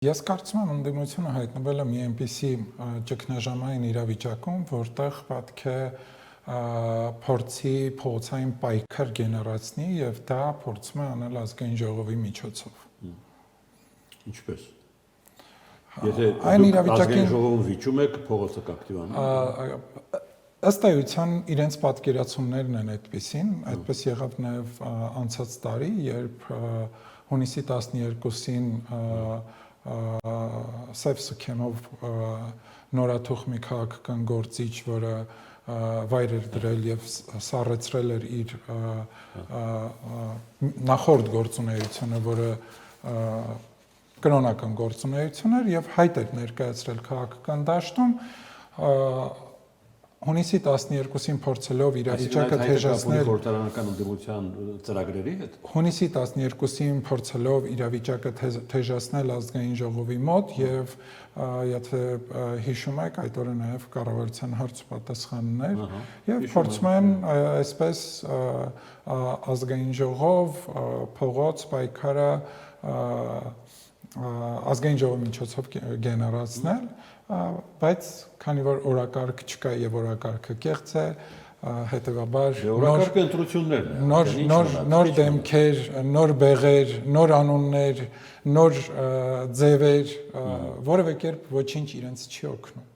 Ես կարծում եմ ընդդիմությունը հայտնվել է մի այնպիսի ճգնաժամային իրավիճակում, որտեղ պետք է փորձի փողոցային պայքար գեներացնի եւ դա փորձում է անել ազգային ժողովի միջոցով։ Ինչպես։ Եթե ազգային ժողովում վիճում եք, փողոցը կակտիվանա։ Ըստ էության իրենց պատկերացումներն են այդպեսին, այդպես եղավ նաեւ անցած տարի, երբ հունիսի 12-ին Սև Սքեմով նորաթուխ մի քաղաքական գործիչ, որը վայր էր դրել եւ սառեցրել էր իր նախորդ գործունեությունը, որը կրոնական գործունեություն էր եւ հայտ էր ներկայացրել քաղաքական դաշտում, հունիսի 12-ին փորձելով իրավիճակը թեժացնել խորհրդարանական ընդդիմության ծրագրերի հետ։ Հունիսի 12-ին փորձելով իրավիճակը թեժացնել ազգային ժողովի մոտ եւ եթե հիշում եք, այդ օրը նաեւ կառավարության հարց պատասխաններ եւ փորձում են այսպես ազգային ժողով փողոց պայքարը ազգային ժողովի միջոցով գեներացնել, բայց քանի որ օրակարգ չկա եւ օրակարգը կեղծ է, հետեւաբար օրակարգը ընտրություններն են, նոր դեմքեր, նոր բեղեր, նոր անուններ, նոր ձևեր, որևէ կերպ ոչինչ իրենց չի օգնում։